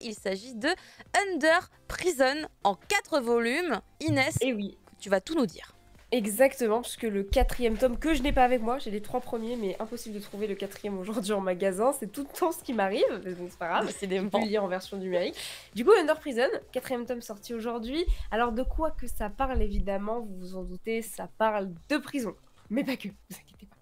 Il s'agit de Under Prison en 4 volumes. Inès, Et oui, tu vas tout nous dire. exactement, puisque le 4e tome que je n'ai pas avec moi, j'ai les 3 premiers, mais impossible de trouver le 4e aujourd'hui en magasin. C'est tout le temps ce qui m'arrive, mais bon, c'est pas grave. Je peux le lire en version numérique. Du coup, Under Prison, 4e tome sorti aujourd'hui. Alors, de quoi que ça parle, évidemment, vous vous en doutez, ça parle de prison. Mais pas que, vous inquiétez pas.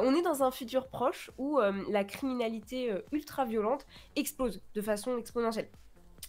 On est dans un futur proche où la criminalité ultra violente explose de façon exponentielle.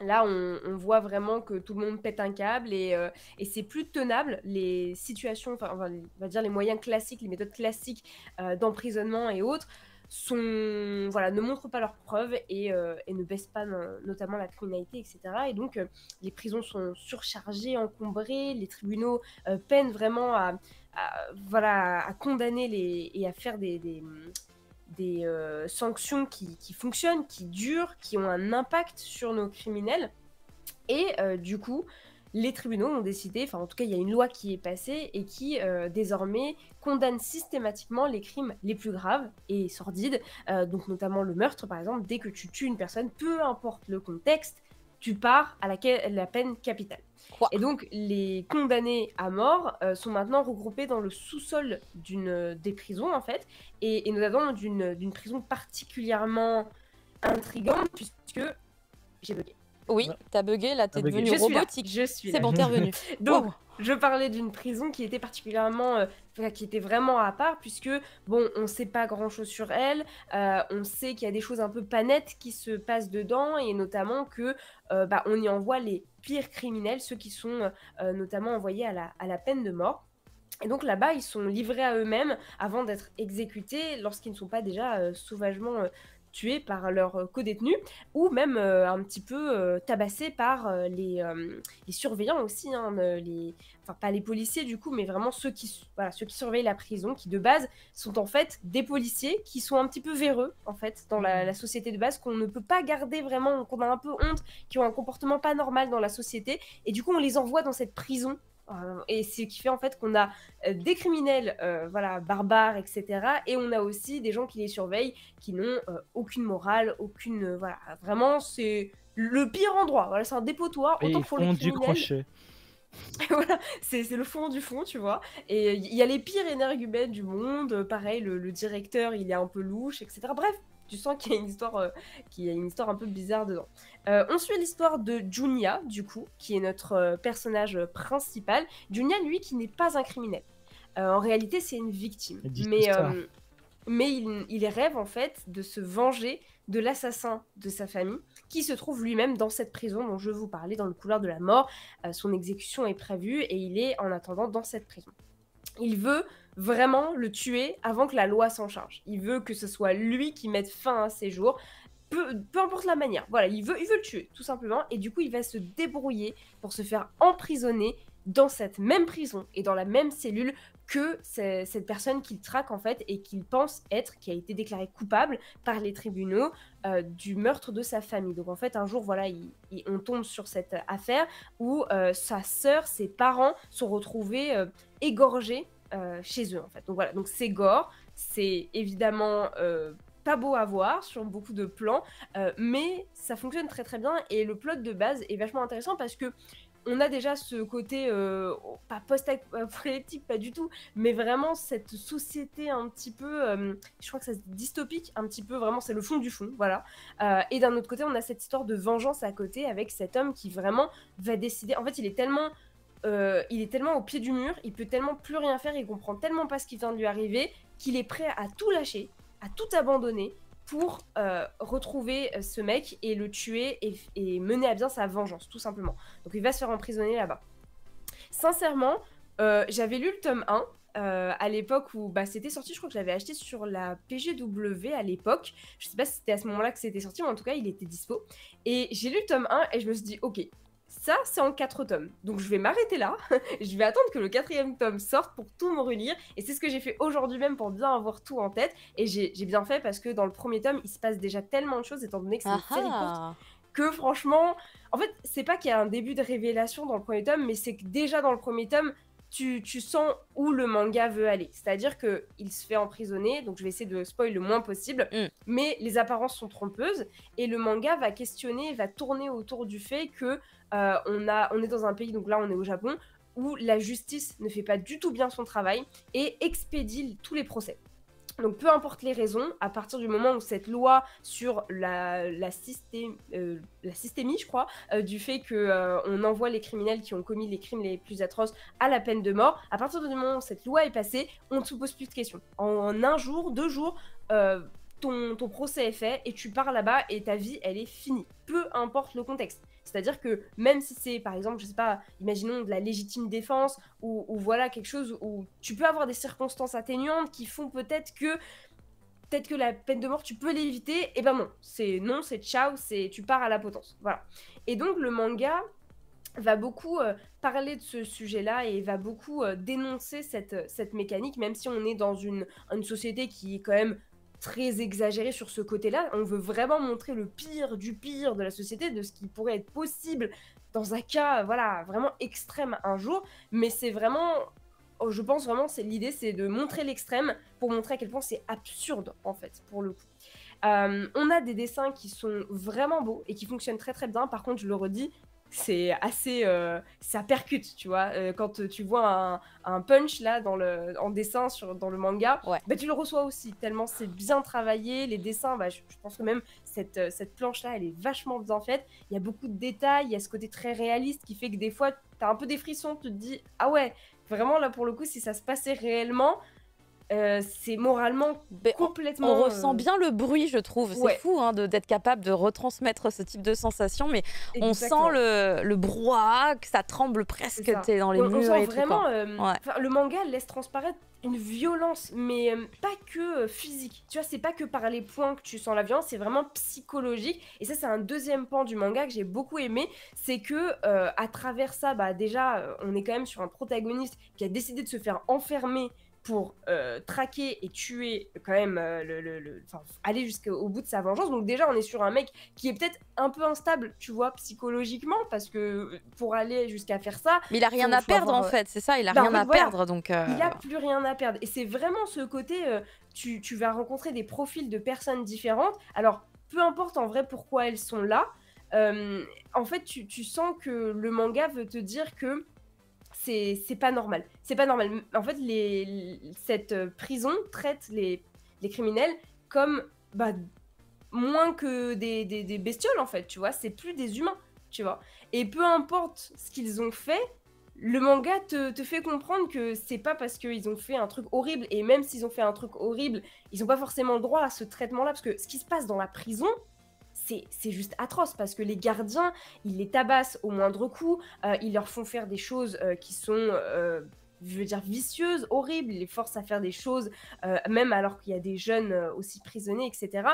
Là, on voit vraiment que tout le monde pète un câble et c'est plus tenable. Les situations, enfin, on va dire les moyens classiques, les méthodes classiques d'emprisonnement et autres ne montrent pas leurs preuves et ne baissent pas notamment la criminalité, etc. Et donc, les prisons sont surchargées, encombrées, les tribunaux peinent vraiment à condamner et à faire des sanctions qui fonctionnent, qui durent, qui ont un impact sur nos criminels. Et du coup, les tribunaux ont décidé, enfin en tout cas il y a une loi qui est passée et qui désormais condamne systématiquement les crimes les plus graves et sordides, donc notamment le meurtre par exemple. Dès que tu tues une personne, peu importe le contexte, tu pars à la peine capitale. Quoi? Et donc les condamnés à mort sont maintenant regroupés dans le sous-sol des prisons en fait, et notamment d'une prison particulièrement intrigante puisque j'ai bugué. Oui, t'as bugué, là t'es devenu robotique. Je suis là. C'est bon, t'es revenu. Donc, Wow. je parlais d'une prison qui était particulièrement, qui était vraiment à part, puisque, bon, on sait pas grand-chose sur elle, on sait qu'il y a des choses un peu pas nettes qui se passent dedans, et notamment que, on y envoie les pires criminels, ceux qui sont notamment envoyés à la peine de mort. Et donc là-bas, ils sont livrés à eux-mêmes avant d'être exécutés lorsqu'ils ne sont pas déjà sauvagement tués par leurs co-détenus, ou même un petit peu tabassés par les surveillants aussi, hein, enfin pas les policiers du coup, mais vraiment ceux qui surveillent la prison, qui de base sont en fait des policiers qui sont un petit peu véreux en fait dans la société de base, qu'on ne peut pas garder vraiment, qu'on a un peu honte, qui ont un comportement pas normal dans la société, et du coup on les envoie dans cette prison. Et c'est ce qui fait en fait qu'on a des criminels barbares, etc. Et on a aussi des gens qui les surveillent, qui n'ont aucune morale, aucune... vraiment, c'est le pire endroit. Voilà, c'est un dépotoir, Et autant ils pour les font criminels. du crochet. Voilà, c'est le fond du fond, tu vois. Et il y a les pires énergumènes du monde. Pareil, le directeur, il est un peu louche, etc. Bref, tu sens qu'il y a une histoire un peu bizarre dedans. On suit l'histoire de Junia, du coup, qui est notre personnage principal. Junia, lui, qui n'est pas un criminel. En réalité, c'est une victime. Mais il rêve, en fait, de se venger de l'assassin de sa famille, qui se trouve lui-même dans cette prison dont je vous parlais, dans le couloir de la mort. Son exécution est prévue et il est, en attendant, dans cette prison. Il veut vraiment le tuer avant que la loi s'en charge. Il veut que ce soit lui qui mette fin à ses jours, peu importe la manière. Voilà, il veut le tuer, tout simplement. Et du coup, il va se débrouiller pour se faire emprisonner dans cette même prison et dans la même cellule que cette personne qu'il traque, en fait, et qu'il pense être, qui a été déclarée coupable par les tribunaux du meurtre de sa famille. Donc, en fait, un jour, voilà, on tombe sur cette affaire où sa sœur, ses parents sont retrouvés égorgés chez eux, en fait. Donc, voilà, donc c'est gore, c'est évidemment... pas beau à voir sur beaucoup de plans, mais ça fonctionne très très bien, et le plot de base est vachement intéressant parce que on a déjà ce côté, pas post-apocalyptique, pas du tout, mais vraiment cette société un petit peu, je crois que c'est dystopique, un petit peu, vraiment, c'est le fond du fond, voilà. Et d'un autre côté, on a cette histoire de vengeance à côté, avec cet homme qui vraiment va décider, en fait, il est tellement au pied du mur, il peut tellement plus rien faire, il comprend tellement pas ce qui vient de lui arriver, qu'il est prêt à tout lâcher, à tout abandonner pour retrouver ce mec et le tuer et mener à bien sa vengeance, tout simplement. Donc il va se faire emprisonner là-bas. Sincèrement, j'avais lu le tome 1 à l'époque où c'était sorti, je crois que je l'avais acheté sur la PGW à l'époque. Je sais pas si c'était à ce moment-là que c'était sorti, mais en tout cas, il était dispo. Et j'ai lu le tome 1 et je me suis dit, ok, ça, c'est en 4 tomes. Donc, je vais m'arrêter là. Je vais attendre que le 4e tome sorte pour tout me relire. Et c'est ce que j'ai fait aujourd'hui même pour bien avoir tout en tête. Et j'ai bien fait parce que dans le premier tome, il se passe déjà tellement de choses, étant donné que c'est une série courte, que franchement... En fait, c'est pas qu'il y a un début de révélation dans le premier tome, mais c'est que déjà dans le premier tome, tu sens où le manga veut aller. C'est-à-dire qu'il se fait emprisonner, donc je vais essayer de spoil le moins possible, mais les apparences sont trompeuses, et le manga va questionner, va tourner autour du fait que on est dans un pays, donc là on est au Japon, où la justice ne fait pas du tout bien son travail et expédie tous les procès. Donc peu importe les raisons, à partir du moment où cette loi sur la systémie, je crois, du fait qu'on envoie les criminels qui ont commis les crimes les plus atroces à la peine de mort, à partir du moment où cette loi est passée, on ne se pose plus de questions. En un jour, 2 jours, ton procès est fait et tu pars là-bas et ta vie, elle est finie. Peu importe le contexte. C'est-à-dire que même si c'est, par exemple, je sais pas, imaginons de la légitime défense ou voilà quelque chose où tu peux avoir des circonstances atténuantes qui font peut-être que la peine de mort, tu peux l'éviter, et ben non, c'est ciao, tu pars à la potence. Voilà. Et donc le manga va beaucoup parler de ce sujet-là et va beaucoup dénoncer cette mécanique, même si on est dans une société qui est quand même très exagérée sur ce côté-là. On veut vraiment montrer le pire du pire de la société, de ce qui pourrait être possible dans un cas voilà, vraiment extrême un jour, mais c'est vraiment... Je pense vraiment l'idée, c'est de montrer l'extrême pour montrer à quel point c'est absurde, en fait, pour le coup. On a des dessins qui sont vraiment beaux et qui fonctionnent très très bien. Par contre, je le redis, c'est assez... ça percute, tu vois. Quand tu vois un punch, là, en dessin dans le manga, bah, tu le reçois aussi, tellement c'est bien travaillé. Les dessins, bah, je pense que même cette planche-là, elle est vachement bien faite. Il y a beaucoup de détails, il y a ce côté très réaliste qui fait que des fois, t'as un peu des frissons, tu te dis « Ah ouais !» Vraiment, là, pour le coup, si ça se passait réellement, c'est moralement complètement... On ressent bien le bruit, je trouve. C'est fou hein, d'être capable de retransmettre ce type de sensation, mais on sent le brouhaha, que ça tremble presque, t'es dans les murs. On sent et vraiment... tout, le manga laisse transparaître une violence, mais pas que physique. Tu vois, c'est pas que par les points que tu sens la violence, c'est vraiment psychologique. Et ça, c'est un deuxième pan du manga que j'ai beaucoup aimé. C'est que à travers ça, bah, déjà, on est quand même sur un protagoniste qui a décidé de se faire enfermer pour traquer et tuer quand même, aller jusqu'au bout de sa vengeance. Donc déjà, on est sur un mec qui est peut-être un peu instable, tu vois, psychologiquement, parce que pour aller jusqu'à faire ça... Mais il a rien à perdre, en fait, c'est ça, il a rien à perdre, donc... Il a plus rien à perdre. Et c'est vraiment ce côté, tu vas rencontrer des profils de personnes différentes. Alors, peu importe en vrai pourquoi elles sont là, en fait, tu sens que le manga veut te dire que c'est pas normal. C'est pas normal. En fait, cette prison traite les criminels comme moins que des bestioles, en fait, tu vois. C'est plus des humains, tu vois. Et peu importe ce qu'ils ont fait, le manga te fait comprendre que c'est pas parce qu'ils ont fait un truc horrible, et même s'ils ont fait un truc horrible, ils ont pas forcément le droit à ce traitement-là, parce que ce qui se passe dans la prison... c'est juste atroce, parce que les gardiens, ils les tabassent au moindre coup, ils leur font faire des choses qui sont, je veux dire, vicieuses, horribles, ils les forcent à faire des choses, même alors qu'il y a des jeunes aussi prisonniers, etc.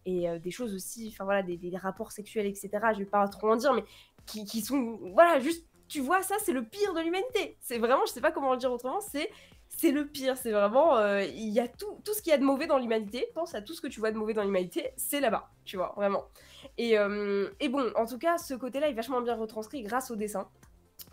Et des choses aussi, enfin voilà, des rapports sexuels, etc. Je vais pas trop en dire, mais qui sont, voilà, juste, tu vois, ça, c'est le pire de l'humanité. C'est vraiment, je sais pas comment le dire autrement, c'est le pire, c'est vraiment... il y a tout ce qu'il y a de mauvais dans l'humanité. Pense à tout ce que tu vois de mauvais dans l'humanité, c'est là-bas, tu vois, vraiment. Et bon, en tout cas, ce côté-là est vachement bien retranscrit grâce aux dessins,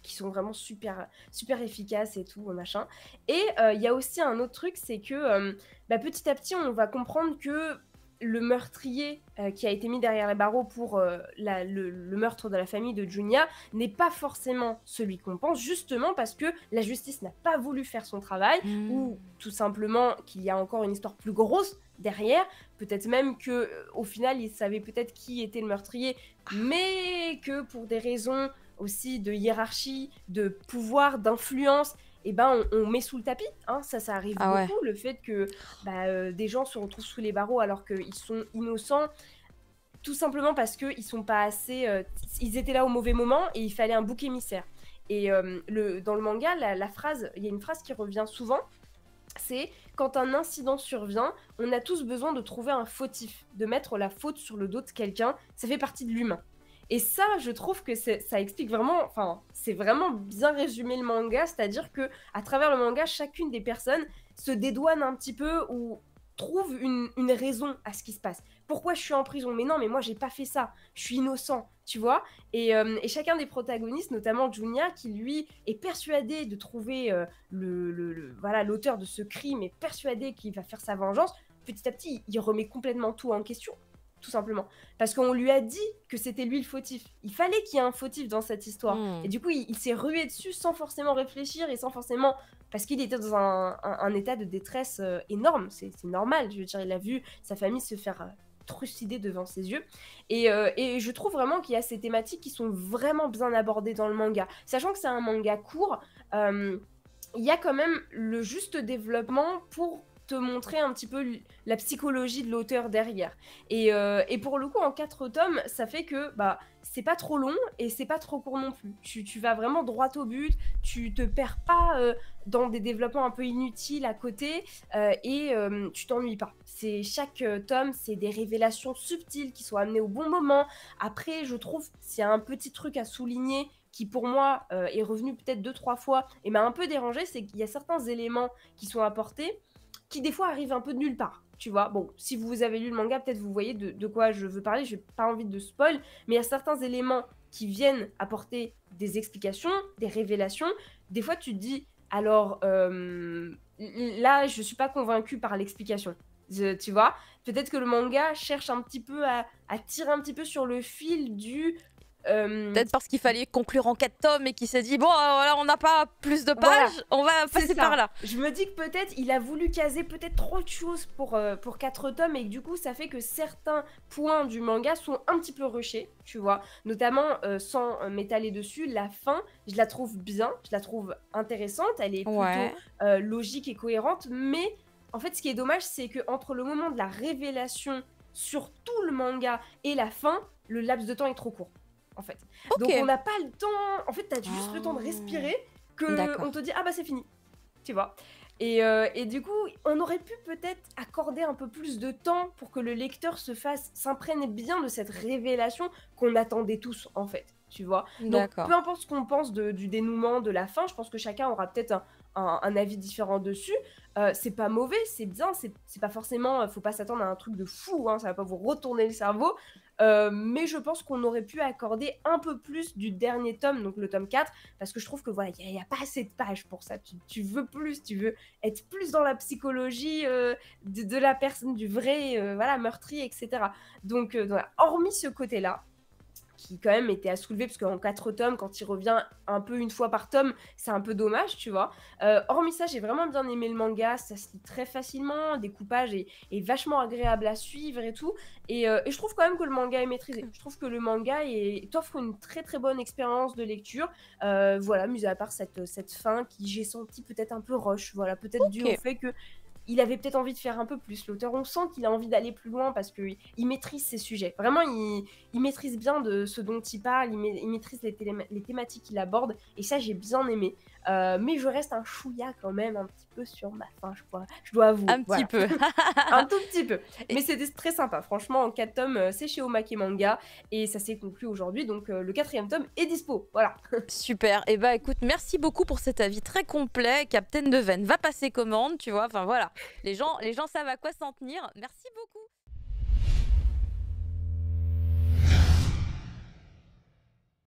qui sont vraiment super, super efficaces et tout, machin. Et il y a aussi un autre truc, c'est que petit à petit, on va comprendre que le meurtrier qui a été mis derrière les barreaux pour le meurtre de la famille de Junya n'est pas forcément celui qu'on pense, justement parce que la justice n'a pas voulu faire son travail, ou tout simplement qu'il y a encore une histoire plus grosse derrière, peut-être même que au final il savait peut-être qui était le meurtrier, mais que pour des raisons aussi de hiérarchie, de pouvoir, d'influence, et on met sous le tapis, hein, ça arrive beaucoup, le fait que des gens se retrouvent sous les barreaux alors qu'ils sont innocents, tout simplement parce qu'ils sont pas assez... ils étaient là au mauvais moment et il fallait un bouc émissaire. Et dans le manga, il y a une phrase qui revient souvent, c'est quand un incident survient, on a tous besoin de trouver un fautif, de mettre la faute sur le dos de quelqu'un, ça fait partie de l'humain. Et ça, je trouve que ça explique vraiment, enfin, c'est vraiment bien résumé le manga, c'est-à-dire que à travers le manga, chacune des personnes se dédouane un petit peu ou trouve une raison à ce qui se passe. Pourquoi je suis en prison? Mais non, mais moi j'ai pas fait ça, je suis innocent. tu vois. Et chacun des protagonistes, notamment Junia, qui lui est persuadé de trouver voilà, l'auteur de ce crime, est persuadé qu'il va faire sa vengeance, petit à petit, il remet complètement tout en question, tout simplement. Parce qu'on lui a dit que c'était lui le fautif. Il fallait qu'il y ait un fautif dans cette histoire. Et du coup, il s'est rué dessus sans forcément réfléchir et sans forcément... Parce qu'il était dans un état de détresse énorme. C'est normal, je veux dire, il a vu sa famille se faire... trucider devant ses yeux. Et je trouve vraiment qu'il y a ces thématiques qui sont vraiment bien abordées dans le manga. Sachant que c'est un manga court, il y a quand même le juste développement pour te montrer un petit peu la psychologie de l'auteur derrière. Et pour le coup, en 4 tomes, ça fait que bah, c'est pas trop long et c'est pas trop court non plus. Tu vas vraiment droit au but, tu te perds pas dans des développements un peu inutiles à côté et tu t'ennuies pas. Chaque tome, c'est des révélations subtiles qui sont amenées au bon moment. Après, je trouve, s'il y a un petit truc à souligner qui pour moi est revenu peut-être 2-3 fois et m'a un peu dérangé, c'est qu'il y a certains éléments qui sont apportés qui des fois arrivent un peu de nulle part, tu vois. Bon, si vous avez lu le manga, peut-être vous voyez de quoi je veux parler, j'ai pas envie de spoil, mais il y a certains éléments qui viennent apporter des explications, des révélations. Des fois, tu te dis, alors là, je suis pas convaincue par l'explication. Tu vois, peut-être que le manga cherche un petit peu à tirer un petit peu sur le fil du... Peut-être parce qu'il fallait conclure en 4 tomes et qu'il s'est dit bon voilà, on n'a pas plus de pages, voilà, on va passer par là. Je me dis que peut-être il a voulu caser peut-être trop de choses pour 4 tomes et que du coup ça fait que certains points du manga sont un petit peu rushés, tu vois. Notamment sans m'étaler dessus, la fin je la trouve bien, je la trouve intéressante, elle est plutôt logique et cohérente, mais en fait ce qui est dommage c'est que entre le moment de la révélation sur tout le manga et la fin, le laps de temps est trop court. En fait. Donc on n'a pas le temps, en fait t'as juste le temps de respirer que on te dit ah bah c'est fini, tu vois. Et du coup on aurait pu peut-être accorder un peu plus de temps pour que le lecteur s'imprègne bien de cette révélation qu'on attendait tous en fait, tu vois. Donc peu importe ce qu'on pense du dénouement, de la fin, je pense que chacun aura peut-être un avis différent dessus. C'est pas mauvais, c'est bien, c'est pas forcément, faut pas s'attendre à un truc de fou, hein, ça va pas vous retourner le cerveau. Mais je pense qu'on aurait pu accorder un peu plus du dernier tome, donc le tome 4, parce que je trouve que voilà, il n'y a pas assez de pages pour ça. Tu veux plus, tu veux être plus dans la psychologie de la personne, du vrai voilà, meurtrier, etc. Donc voilà, hormis ce côté-là, qui quand même était à soulever, parce qu'en 4 tomes, quand il revient un peu une fois par tome, c'est un peu dommage, tu vois. Hormis ça, j'ai vraiment bien aimé le manga, ça se lit très facilement, le découpage est vachement agréable à suivre et tout, et je trouve quand même que le manga est maîtrisé. Je trouve que le manga t'offre une très très bonne expérience de lecture, voilà, mis à part cette fin qui j'ai senti peut-être un peu rush, voilà, peut-être dû au fait que il avait peut-être envie de faire un peu plus. L'auteur, on sent qu'il a envie d'aller plus loin parce qu'il maîtrise ses sujets. Vraiment, il maîtrise bien de ce dont il parle, il maîtrise les thématiques qu'il aborde, et ça, j'ai bien aimé. Mais je reste un chouïa quand même un petit peu sur ma fin, je dois avouer. Un petit peu. Un tout petit peu. Mais c'était très sympa. Franchement, en 4 tomes, c'est chez Omake Manga, et ça s'est conclu aujourd'hui, donc le 4e tome est dispo. Voilà. Super. Et bah écoute, merci beaucoup pour cet avis très complet. Captain de Veine va passer commande, tu vois. Enfin voilà. Les gens savent à quoi s'en tenir. Merci beaucoup.